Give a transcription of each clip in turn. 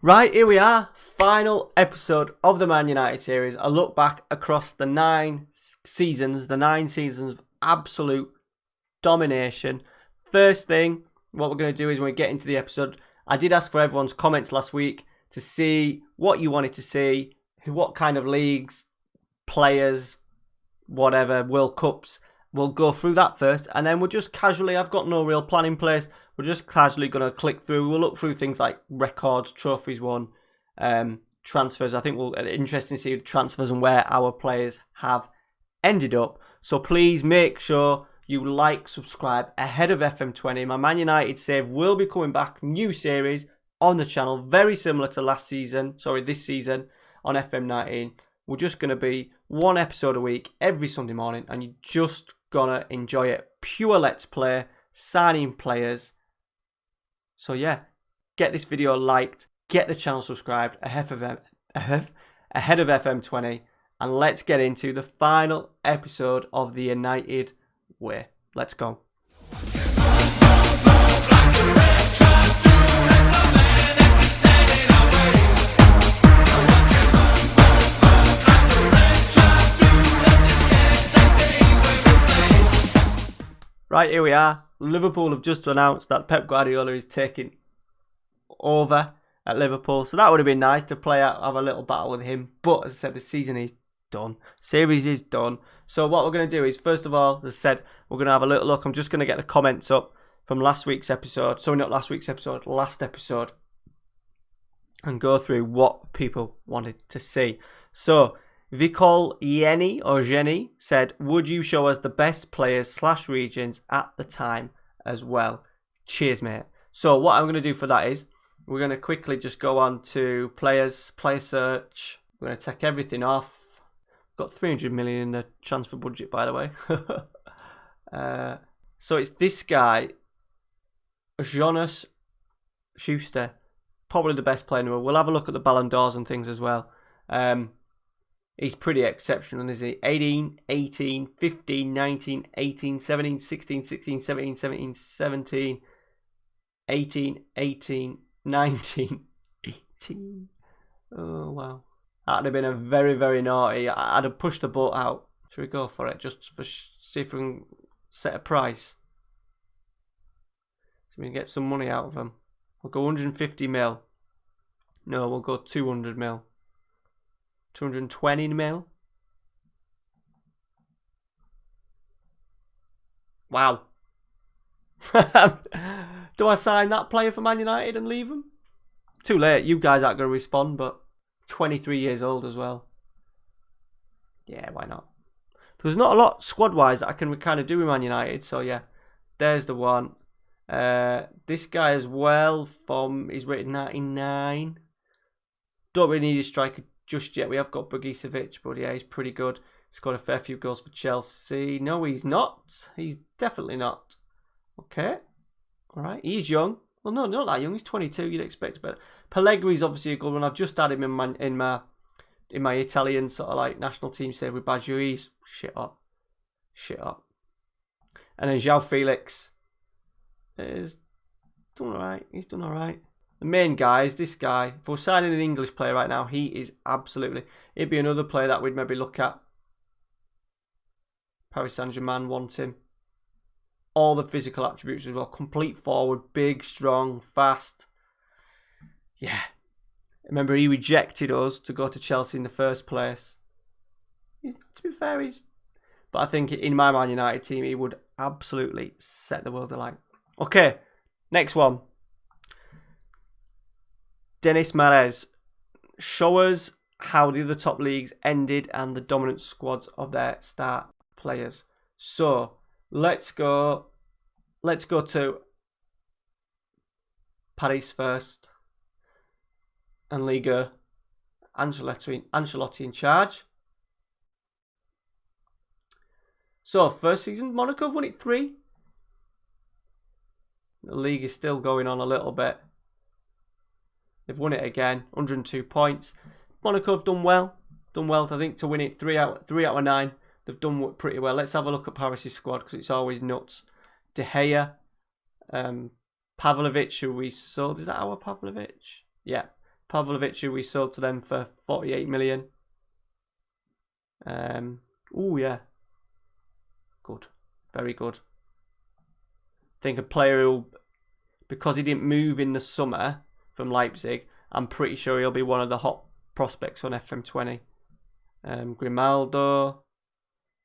Right, here we are, final episode of the Man United series. A look back across the 9 seasons of absolute domination. First thing, what we're going to do is when we get into the episode, I did ask for everyone's comments last week to see what you wanted to see, what kind of leagues, players, whatever, World Cups. We'll go through that first, and then we'll just casually, I've got no real plan in place, we're just casually going to click through. We'll look through things like records, trophies won, transfers. I think we'll interesting to see the transfers and where our players have ended up. So please make sure you like, subscribe ahead of FM20. My Man United save will be coming back, new series on the channel, very similar to this season on FM19. We're just going to be one episode a week every Sunday morning, and you're just gonna enjoy it. Pure let's play, signing players. So yeah, get this video liked, get the channel subscribed ahead of FM20, and let's get into the final episode of the United Way. Let's go. Right, here we are. Liverpool have just announced that Pep Guardiola is taking over at Liverpool. So that would have been nice to play out, have a little battle with him. But as I said, the season is done. Series is done. So what we're going to do is, first of all, as I said, we're going to have a little look. I'm just going to get the comments up from last episode. Last episode. And go through what people wanted to see. So, Vikol Yeni or Jenny said, would you show us the best players / regions at the time as well? Cheers, mate. So what I'm going to do for that is we're going to quickly just go on to player search. We're going to take everything off. Got 300 million in the transfer budget, by the way. So it's this guy, Jonas Schuster, probably the best player in the world. We'll have a look at the Ballon d'Ors and things as well. He's pretty exceptional, isn't he? 18, 18, 15, 19, 18, 17, 16, 16, 17, 17, 17, 18, 18, 19, 18. Oh, wow. That would have been a very, very naughty. I'd have pushed the boat out. Should we go for it? Just for see if we can set a price. So we can get some money out of them. We'll go 150 mil. No, we'll go 200 mil. 220 mil. Wow. Do I sign that player for Man United and leave him? Too late. You guys aren't going to respond, but 23 years old as well. Yeah, why not? There's not a lot squad-wise that I can kind of do with Man United, so yeah. There's the one. This guy as well, he's rated 99. Don't really need a striker just yet. We have got Bogicevic, but yeah, he's pretty good. He's scored a fair few goals for Chelsea. No, he's not. He's definitely not. Okay. All right. He's young. Well, no, not that young. He's 22. You'd expect better. Pellegri's obviously a good one. I've just had him in my Italian sort of like national team save with Baggio. He's shit up. And then João Felix is done all right. He's done all right. The main guy is this guy. If we're signing an English player right now, he is absolutely... He'd be another player that we'd maybe look at. Paris Saint-Germain want him. All the physical attributes as well. Complete forward, big, strong, fast. Yeah. Remember, he rejected us to go to Chelsea in the first place. To be fair, but I think in my Man United team, he would absolutely set the world alight. Okay, next one. Dennis Mares, show us how the other top leagues ended and the dominant squads of their star players. So let's go to Paris first and Liga. Ancelotti in charge. So first season, Monaco have won it 3. The league is still going on a little bit. They've won it again, 102 points. Monaco have done well. I think, to win it 3 out of 9. They've done pretty well. Let's have a look at Paris' squad because it's always nuts. De Gea, Pavlovic, who we sold. Is that our Pavlovic? Yeah. Pavlovic, who we sold to them for 48 million. Oh, yeah. Good. Very good. I think a player who, because he didn't move in the summer from Leipzig, I'm pretty sure he'll be one of the hot prospects on FM20. Grimaldo,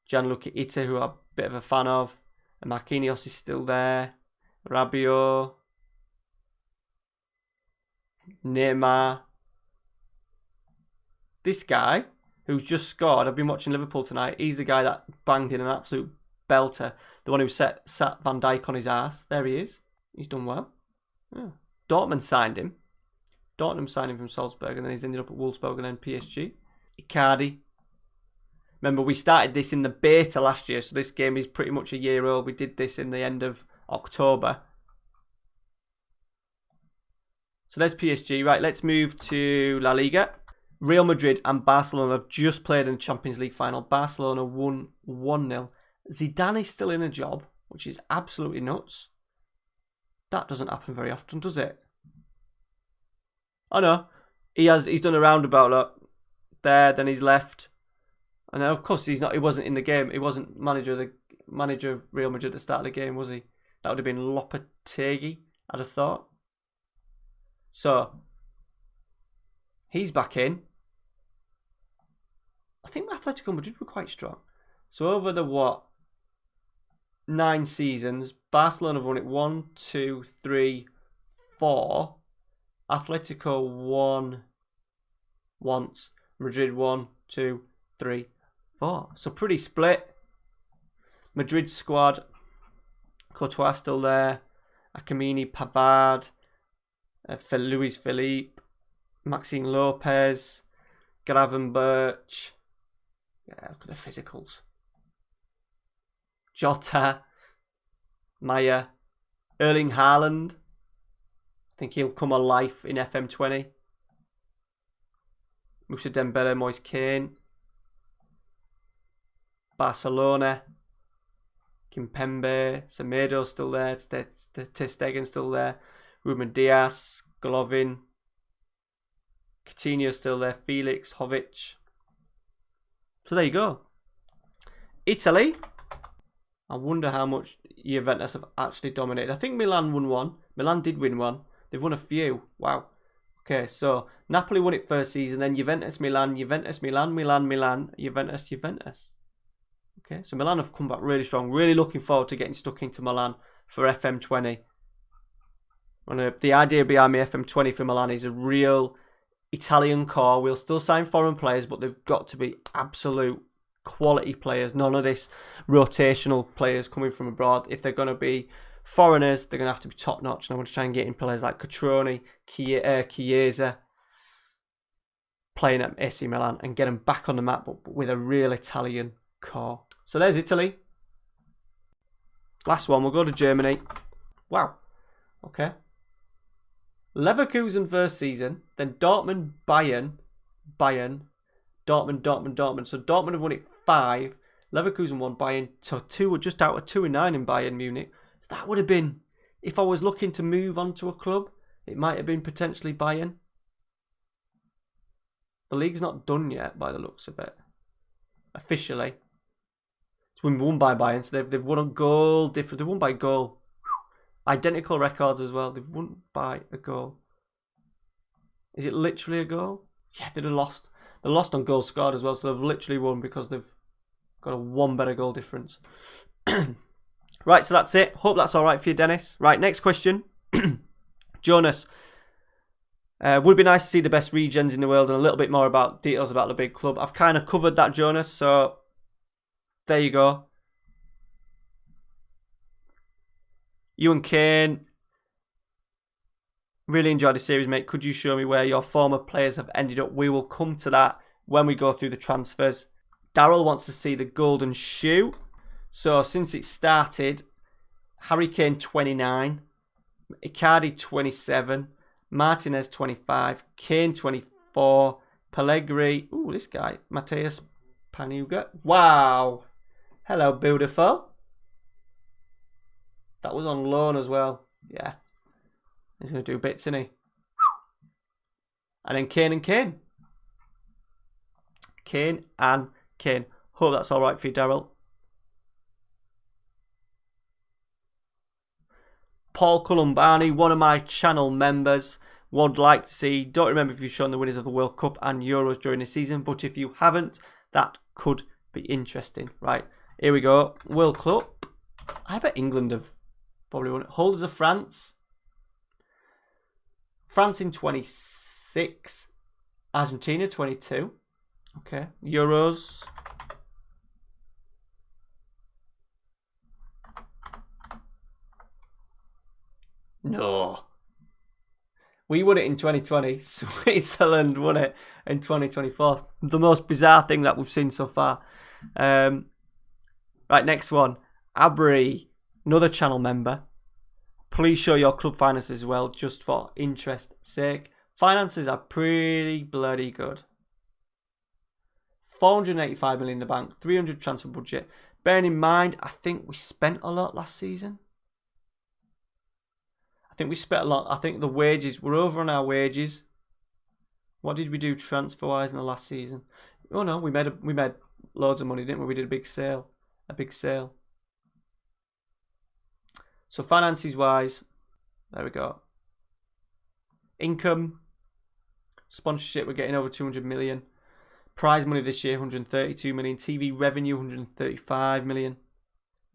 Gianluca Ita, who I'm a bit of a fan of. And Marquinhos is still there. Rabiot. Neymar. This guy, who's just scored, I've been watching Liverpool tonight. He's the guy that banged in an absolute belter. The one who sat Van Dijk on his ass. There he is. He's done well. Yeah. Dortmund signed him. Dortmund signed him from Salzburg, and then he's ended up at Wolfsburg and then PSG. Icardi. Remember, we started this in the beta last year, so this game is pretty much a year old. We did this in the end of October. So there's PSG. Right, let's move to La Liga. Real Madrid and Barcelona have just played in the Champions League final. Barcelona won 1-0. Zidane is still in a job, which is absolutely nuts. That doesn't happen very often, does it? Oh no, he's done a roundabout look there, then he's left. And of course he wasn't in the game. He wasn't manager of Real Madrid at the start of the game, was he? That would have been Lopetegui, I'd have thought. So he's back in. I think Atletico Madrid were quite strong. So over the 9 seasons, Barcelona have won it 1, 2, 3, 4. Atletico won once. Madrid 1, 2, 3, 4. So pretty split. Madrid squad. Courtois still there. Akamini, Pavard, Luis Felipe, Maxime Lopez, Gravenberch. Yeah, look at the physicals. Jota, Maya, Erling Haaland. I think he'll come alive in FM20. Moussa Dembele, Moise Kean. Barcelona. Kimpembe, Semedo still there. Ter Stegen still there. Ruben Dias, Golovin. Coutinho still there. Felix, Jovic. So there you go. Italy. I wonder how much Juventus have actually dominated. I think Milan won 1. Milan did win 1. They've won a few. Wow. Okay, so Napoli won it first season, then Juventus, Milan, Juventus, Milan, Milan, Milan, Juventus, Juventus. Okay, so Milan have come back really strong. Really looking forward to getting stuck into Milan for FM20. And the idea behind me FM20 for Milan is a real Italian core. We'll still sign foreign players, but they've got to be absolute quality players. None of this rotational players coming from abroad. If they're going to be foreigners, they're going to have to be top notch. And I want to try and get in players like Catroni, Chiesa, playing at AC Milan and get them back on the map, but with a real Italian core. So there's Italy. Last one, we'll go to Germany. Wow. Okay. Leverkusen first season, then Dortmund, Bayern, Dortmund. So Dortmund have won it 5. Leverkusen won, Bayern, so 2, just out of 2-9 in Bayern Munich. So that would have been, if I was looking to move on to a club, it might have been potentially Bayern. The league's not done yet by the looks of it. Officially. It's been won by Bayern, so they've won a goal different. They've won by goal. Identical records as well. They've won by a goal. Is it literally a goal? Yeah, they'd have lost. They lost on goals scored as well, so they've literally won because they've got a 1 better goal difference. Right, so that's it. Hope that's all right for you, Dennis. Right, next question. Jonas. Would be nice to see the best regions in the world and a little bit more about details about the big club. I've kind of covered that, Jonas, so there you go. You and Kane. Really enjoyed the series, mate. Could you show me where your former players have ended up? We will come to that when we go through the transfers. Daryl wants to see the golden shoe. So since it started, Harry Kane 29, Icardi 27, Martinez 25, Kane 24, Pellegrini, ooh, this guy, Mateus Panuga. Wow. Hello, beautiful. That was on loan as well. Yeah. He's going to do bits, isn't he? And then Kane and Kane. Kane and Kane. Hope that's all right for you, Daryl. Paul Columbani, one of my channel members, would like to see, don't remember if you've shown the winners of the World Cup and Euros during the season, but if you haven't, that could be interesting. Right, here we go. World Cup. I bet England have probably won it. Holders of France. France in 26. Argentina 22. Okay. Euros. No. We won it in 2020. Switzerland won it in 2024. The most bizarre thing that we've seen so far. Right, next one. Abri, another channel member. Please show your club finances as well, just for interest's sake. Finances are pretty bloody good. 485 million in the bank, 300 transfer budget. Bearing in mind, I think we spent a lot last season. I think we spent a lot. I think the wages, we're over on our wages. What did we do transfer-wise in the last season? Oh no, we made loads of money, didn't we? We did a big sale. So finances-wise, there we go. Income, sponsorship, we're getting over 200 million. Prize money this year, 132 million. TV revenue, 135 million.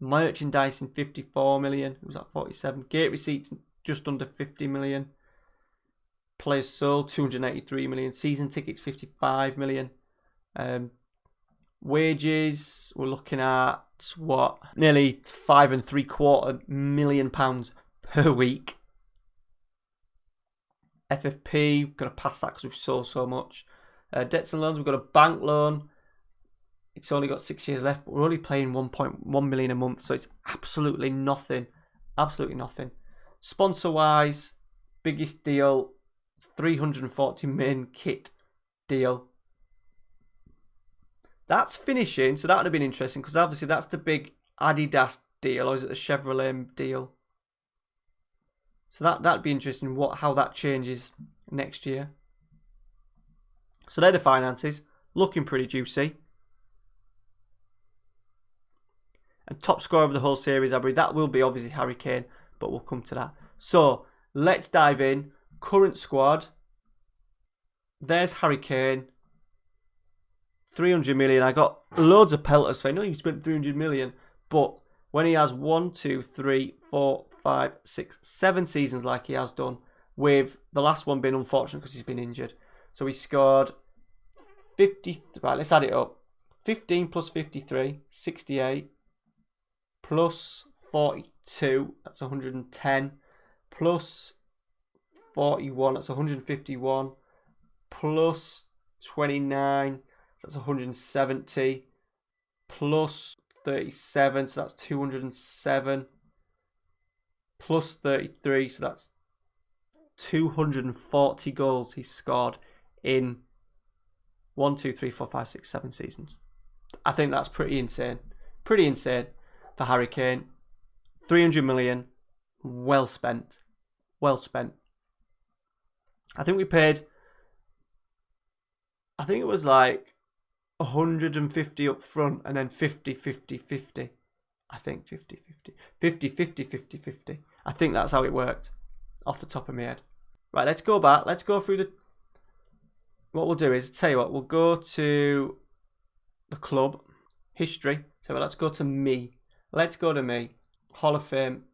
Merchandising, 54 million. It was at 47. Gate receipts, just under 50 million. Players sold, 283 million. Season tickets, 55 million. Wages, we're looking at what? Nearly £5.75 million per week. FFP, going to pass that because we've sold so much. Debts and loans, we've got a bank loan. It's only got 6 years left, but we're only paying 1.1 million a month, so it's absolutely nothing. Absolutely nothing. Sponsor-wise, biggest deal, 340 million kit deal. That's finishing, so that would have been interesting, because obviously that's the big Adidas deal, or is it the Chevrolet deal? So that'd be interesting, how that changes next year. So they're the finances, looking pretty juicy. And top scorer of the whole series, Abri, that will be obviously Harry Kane, but we'll come to that. So let's dive in. Current squad. There's Harry Kane. 300 million. I got loads of pelters saying, no, you spent 300 million. But when he has 1, 2, 3, 4, 5, 6, 7 seasons like he has done, with the last one being unfortunate because he's been injured. So he scored 50. Right, let's add it up. 15 plus 53, 68. Plus 42, that's 110. Plus 41, that's 151. Plus 29, that's 170. Plus 37, so that's 207. Plus 33, so that's 240 goals he scored in 1, 2, 3, 4, 5, 6, 7 seasons. I think that's pretty insane. Pretty insane for Harry Kane. 300 million, well spent. Well spent. I think we paid, I think it was like 150 up front and then 50, 50, 50. I think 50, 50. 50, 50, 50, 50. I think that's how it worked off the top of my head. Right, let's go back. Let's go through the... What we'll do is, tell you what, we'll go to the club. History. So let's go to me. Let's go to me. Hall of Fame.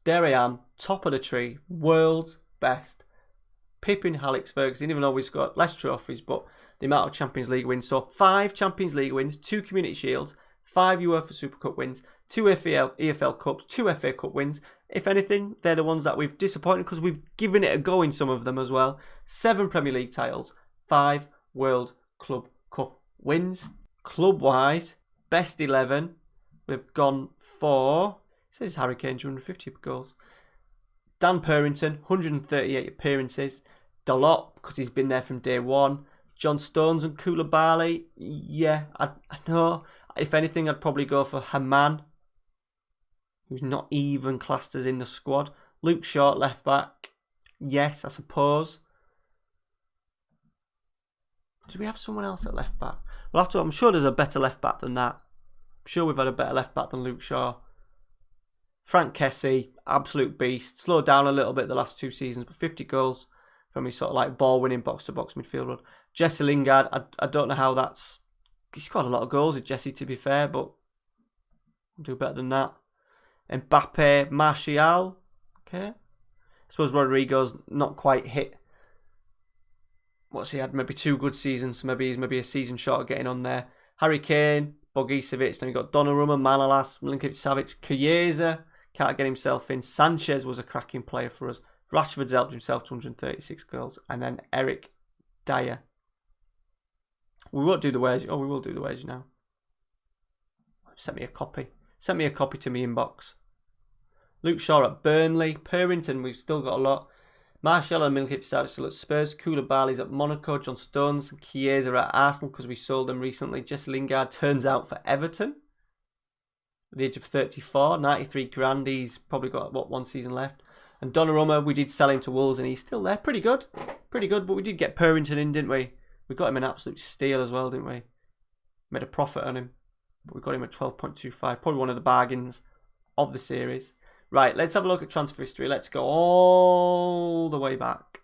There I am. Top of the tree. World's best. Pippin, Alex Ferguson, even though we've got less trophies, but the amount of Champions League wins. So 5 Champions League wins, 2 Community Shields, 5 UEFA Super Cup wins, 2 EFL Cups, 2 FA Cup wins. If anything, they're the ones that we've disappointed because we've given it a go in some of them as well. 7 Premier League titles, 5 World Club Cup wins. Club-wise, best 11, we've gone for, it says Harry Kane, 250 goals. Dan Purrington, 138 appearances. Dalot, because he's been there from day one. John Stones and Koulibaly, yeah, I know. If anything, I'd probably go for Haman, who's not even classed as in the squad. Luke Shaw, left back, yes, I suppose. Did we have someone else at left back? I'm sure there's a better left back than that. I'm sure we've had a better left back than Luke Shaw. Frank Kessie, absolute beast. Slowed down a little bit the last 2 seasons, but 50 goals from his sort of like ball-winning box-to-box midfield run. Jesse Lingard, I don't know how that's... He's got a lot of goals with Jesse, to be fair, but we'll do better than that. Mbappe, Martial. Okay. I suppose Rodrigo's not quite hit. What's he had? Maybe 2 good seasons, so maybe he's a season short of getting on there. Harry Kane, Bogicevic, then you've got Donnarumma, Manolas, Milinkovic-Savic, Chiesa, can't get himself in. Sanchez was a cracking player for us. Rashford's helped himself to 136 goals. And then Eric Dyer. We won't do the wages. Oh, we will do the wages now. Send me a copy. Send me a copy to my inbox. Luke Shaw at Burnley. Purrington, we've still got a lot. Martial and Milinkovic-Savic still at Spurs. Koulibaly's at Monaco. John Stones and Chiesa at Arsenal because we sold them recently. Jesse Lingard turns out for Everton. At the age of 34. 93 grand. He's probably got, 1 season left. And Donnarumma, we did sell him to Wolves and he's still there. Pretty good. Pretty good. But we did get Purrington in, didn't we? We got him an absolute steal as well, didn't we? Made a profit on him. But we got him at 12.25. Probably one of the bargains of the series. Right, let's have a look at transfer history. Let's go all the way back.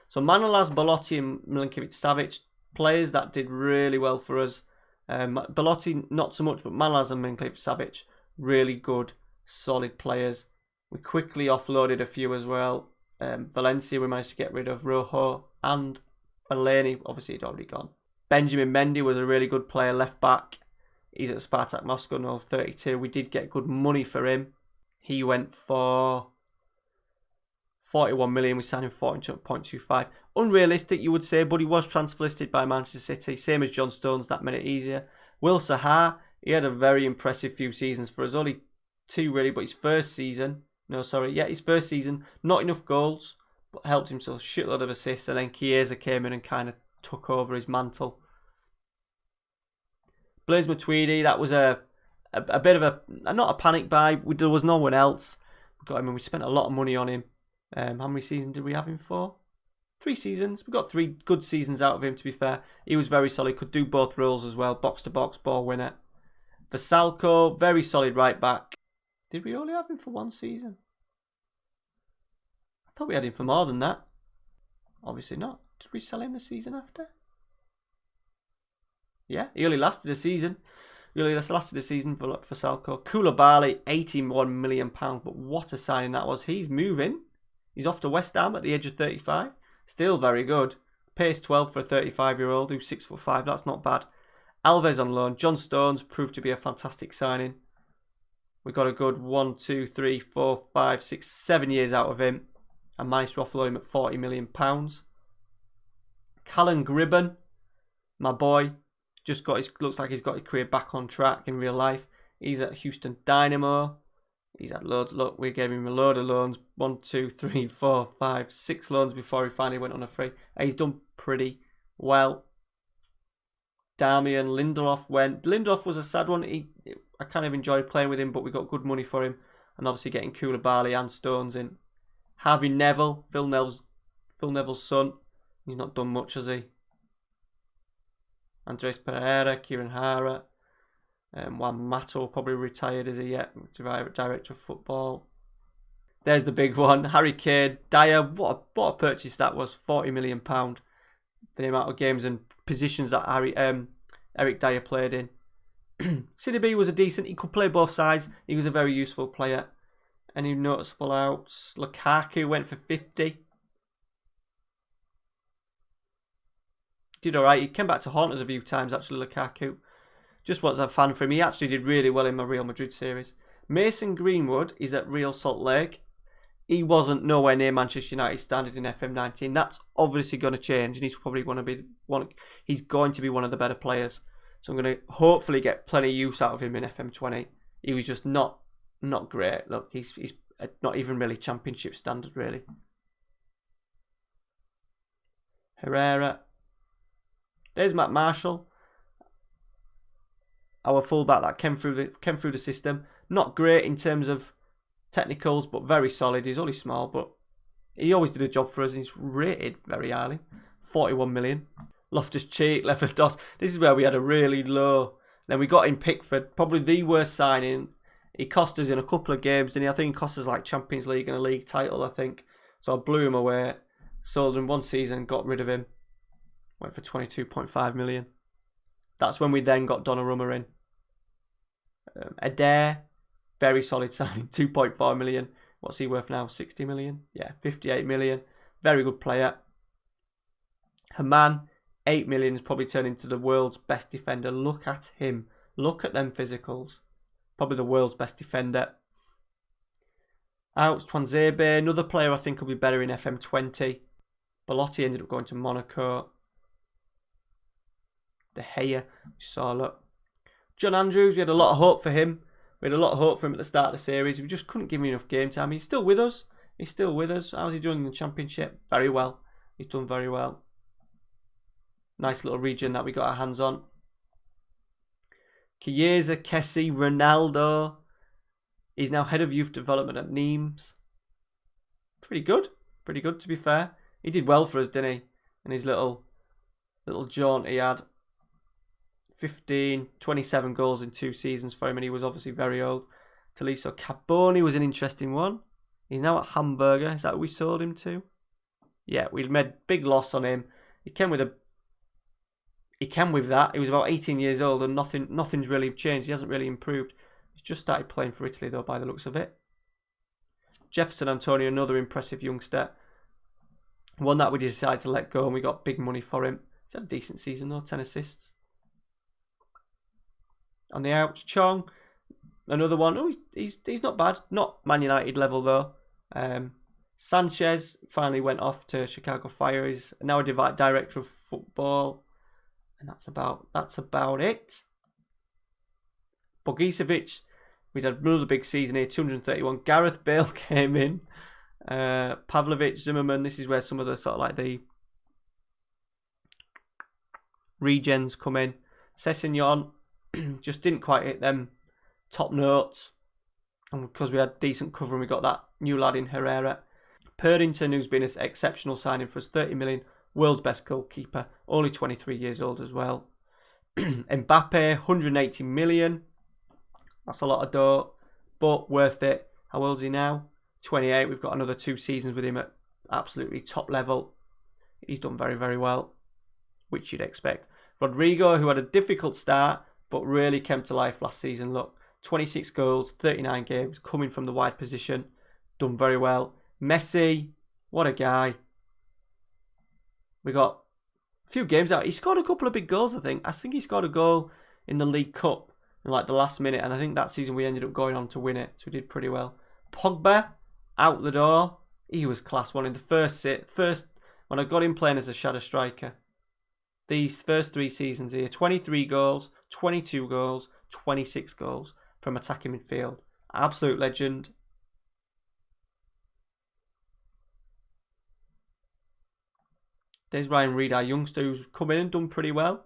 So Manolas, Belotti and Milinkovic-Savic, players that did really well for us. Belotti, not so much, but Manolas and Milinkovic-Savic, really good, solid players. We quickly offloaded a few as well. Valencia, we managed to get rid of. Rojo and Fellaini, obviously he'd already gone. Benjamin Mendy was a really good player, left back. He's at Spartak Moscow now, 32. We did get good money for him. He went for 41 million. We signed him 42.25. Unrealistic, you would say, but he was transfer listed by Manchester City. Same as John Stones, that made it easier. Will Sahar, he had a very impressive few seasons for us. Only 2 really, but his first season, his first season, not enough goals, but helped him to a shitload of assists. And then Chiesa came in and kind of took over his mantle. Blaise Matuidi, that was a bit of not a panic buy. There was no one else. We got him and we spent a lot of money on him. How many seasons did we have him for? 3 seasons. We got 3 good seasons out of him, to be fair. He was very solid. Could do both roles as well. Box to box, ball winner. Vasalko, very solid right back. Did we only have him for 1 season? I thought we had him for more than that. Obviously not. Did we sell him the season after? Yeah, he only lasted a season. He only lasted a season for Salco. Koulibaly, £81 million. But what a signing that was. He's moving. He's off to West Ham at the age of 35. Still very good. Pace 12 for a 35-year-old who's 6'5". That's not bad. Alves on loan. John Stones proved to be a fantastic signing. We got a good 1, 2, 3, 4, 5, 6, 7 years out of him. And managed to offload him at £40 million. Callum Gribben, my boy. Looks like he's got his career back on track in real life. He's at Houston Dynamo. He's had loads. Look, we gave him a load of loans. 1, 2, 3, 4, 5, 6 loans before he finally went on a free. And he's done pretty well. Damian Lindelof went. Lindelof was a sad one. I kind of enjoyed playing with him, but we got good money for him. And obviously getting Koulibaly and Stones in. Harvey Neville, Phil Neville's son. He's not done much, has he? Andres Pereira, Kieran Hara, Juan Mato probably retired, is he yet? Director of football. There's the big one. Harry Kane, Dyer. What a purchase that was. £40 million for the amount of games and positions that Eric Dyer played in. CDB was a decent. He could play both sides. He was a very useful player. Any noticeable outs? Lukaku went for 50. Did alright. He came back to haunt us a few times, actually, Lukaku. Just was a fan for him. He actually did really well in my Real Madrid series. Mason Greenwood is at Real Salt Lake. He wasn't nowhere near Manchester United standard in FM19. That's obviously going to change, and he's probably going to be he's going to be one of the better players. So I'm going to hopefully get plenty of use out of him in FM20. He was just not great. Look, he's not even really championship standard, really. Herrera. There's Matt Marshall, our fullback that came through the system. Not great in terms of technicals, but very solid. He's only small, but he always did a job for us. He's rated very highly, 41 million. Loftus-Cheek, Lewandowski. This is where we had a really low. Then we got in Pickford, probably the worst signing. He cost us in a couple of games, and I think he cost us like Champions League and a league title, I think. So I blew him away, sold him one season, got rid of him. Went for 22.5 million. That's when we then got Donnarumma in. Adair, very solid signing, 2.4 million. What's he worth now? 60 million? Yeah, 58 million. Very good player. Haman, 8 million, has probably turned into the world's best defender. Look at him. Look at them physicals. Probably the world's best defender. Out, Twanzebe, another player I think will be better in FM20. Belotti ended up going to Monaco. De Gea, we saw, look. John Andrews, we had a lot of hope for him. We had a lot of hope for him at the start of the series. We just couldn't give him enough game time. He's still with us. He's still with us. How's he doing in the Championship? Very well. He's done very well. Nice little region that we got our hands on. Chiesa, Kessie, Ronaldo. He's now head of youth development at Nimes. Pretty good. Pretty good, to be fair. He did well for us, didn't he? And his little jaunt he had. 27 goals in 2 seasons for him, and he was obviously very old. Taliso Carboni was an interesting one. He's now at Hamburger. Is that what we sold him to? Yeah, we made big loss on him. He came with that. He was about 18 years old, and nothing's really changed. He hasn't really improved. He's just started playing for Italy, though, by the looks of it. Jefferson Antonio, another impressive youngster. One that we decided to let go, and we got big money for him. He's had a decent season, though. 10 assists. On the outs, Chong, another one. Oh, he's not bad. Not Man United level, though. Sanchez finally went off to Chicago Fire. He's now a director of football. And that's about it. Bogicevic, we'd had another big season here, 231. Gareth Bale came in. Pavlovic, Zimmerman, this is where some of the sort of like the regens come in. Sessegnon just didn't quite hit them top notes. And because we had decent cover and we got that new lad in Herrera. Purrington, who's been an exceptional signing for us, 30 million. World's best goalkeeper, only 23 years old as well. Mbappe, 180 million. That's a lot of dough, but worth it. How old is he now? 28. We've got another 2 seasons with him at absolutely top level. He's done very, very well, which you'd expect. Rodrigo, who had a difficult start, but really came to life last season. Look, 26 goals, 39 games, coming from the wide position. Done very well. Messi, what a guy. We got a few games out. He scored a couple of big goals, I think. I think he scored a goal in the League Cup in like the last minute. And I think that season we ended up going on to win it. So we did pretty well. Pogba, out the door. He was class one in the first when I got him playing as a shadow striker. These first 3 seasons here. 23 goals, 22 goals, 26 goals from attacking midfield. Absolute legend. There's Ryan Reid, our youngster, who's come in and done pretty well.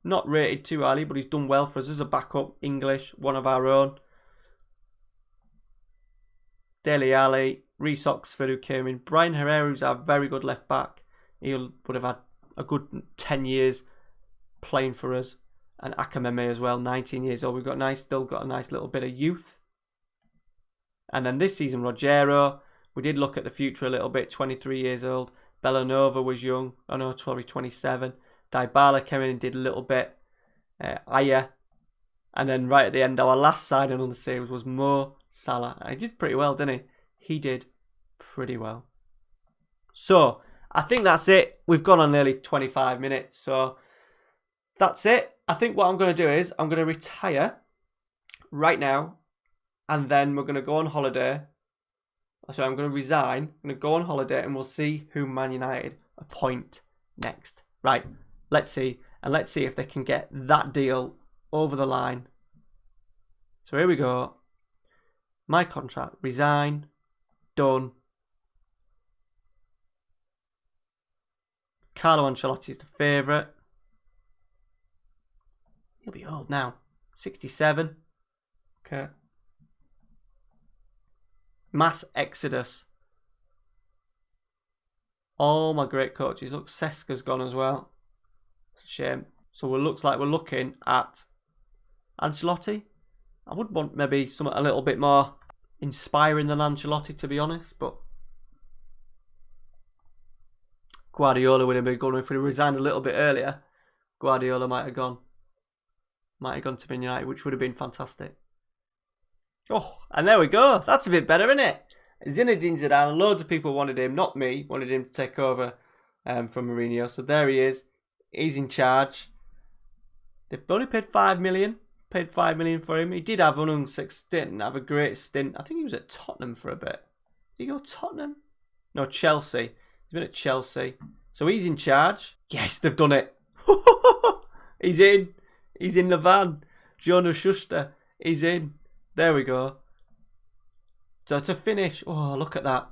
Not rated too highly, but he's done well for us as a backup. English, one of our own. Dele Alli, Reece Oxford, who came in. Brian Herrera, who's our very good left back. He would have had a good 10 years playing for us. And Akameme as well, 19 years old. We've got still got a nice little bit of youth. And then this season, Rogero. We did look at the future a little bit, 23 years old. Bellanova was young. Oh no, 27. Dybala came in and did a little bit. Aya. And then right at the end, our last signing on the series was Mo Salah. And he did pretty well, didn't he? He did pretty well. So, I think that's it. We've gone on nearly 25 minutes. So, that's it. I think what I'm going to do is I'm going to retire right now. And then we're going to go on holiday. So I'm going to resign. I'm going to go on holiday and we'll see who Man United appoint next. Right, let's see. And let's see if they can get that deal over the line. So here we go. My contract. Resign. Done. Carlo Ancelotti's the favourite. He'll be old now. 67. Okay. Mass exodus. All my great coaches. Look, Seska's gone as well. Shame. So it looks like we're looking at Ancelotti. I would want maybe something a little bit more inspiring than Ancelotti, to be honest, but Guardiola would have been gone. If he resigned a little bit earlier, Guardiola might have gone to Man United, which would have been fantastic. Oh, and there we go. That's a bit better, isn't it? Zinedine Zidane, loads of people wanted him, not me, wanted him to take over from Mourinho. So there he is. He's in charge. They've only paid 5 million. Paid 5 million for him. He did have an stint, have a great stint. I think he was at Tottenham for a bit. Did he go Tottenham? No, Chelsea. He's been at Chelsea. So he's in charge. Yes, they've done it. He's in. He's in the van. Jonas Schuster. He's in. There we go. So to finish, oh, look at that.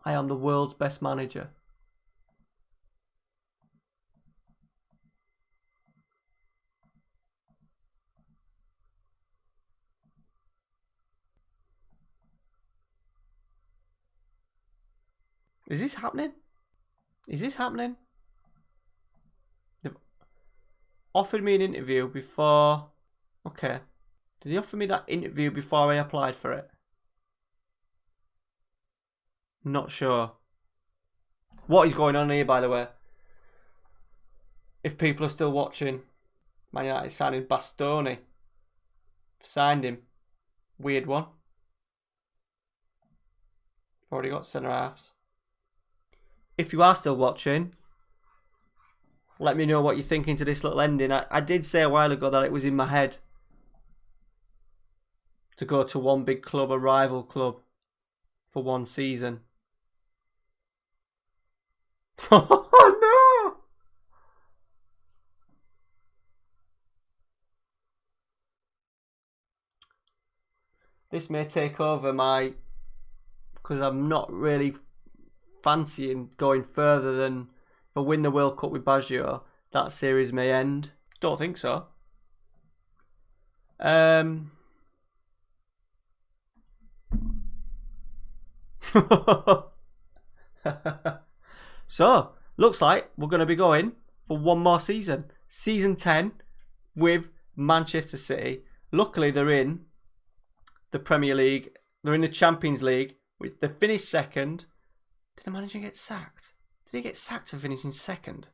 I am the world's best manager. Is this happening? Is this happening? They've offered me an interview before. Okay. Did they offer me that interview before I applied for it? Not sure. What is going on here, by the way? If people are still watching, Man United signing Bastoni. Signed him. Weird one. Already got centre halves. If you are still watching, let me know what you're thinking to this little ending. I did say a while ago that it was in my head to go to one big club, a rival club, for one season. Oh no! This may take over because I'm not really fancying going further than if I win the World Cup with Baggio, that series may end. Don't think so. So, looks like we're going to be going for one more season. Season 10 with Manchester City. Luckily, they're in the Premier League. They're in the Champions League. They finished second. Did the manager get sacked? Did he get sacked for finishing second?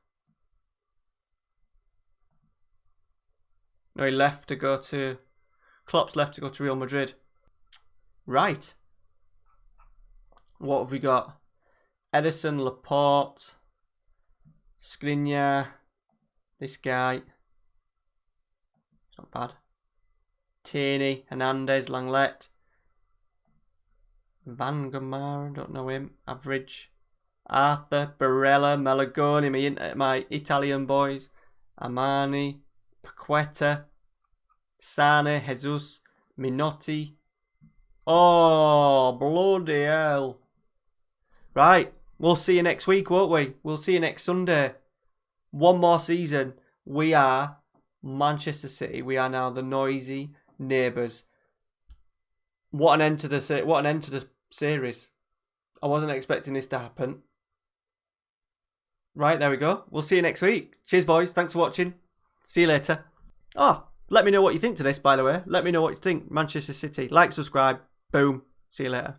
No, he left to go to... Klopp's left to go to Real Madrid. Right. What have we got? Edison, Laporte, Skriniar, this guy. It's not bad. Tierney, Hernandez, Langlet, Van Gamara, don't know him. Average. Arthur, Barella, Malagoni, my Italian boys. Armani, Paqueta, Sane, Jesus, Minotti. Oh, bloody hell. Right, we'll see you next week, won't we? We'll see you next Sunday. One more season. We are Manchester City. We are now the noisy neighbours. What an end to the series. I wasn't expecting this to happen. Right, there we go. We'll see you next week. Cheers, boys. Thanks for watching. See you later. Oh, let me know what you think to this, by the way. Let me know what you think. Manchester City. Like, subscribe. Boom. See you later.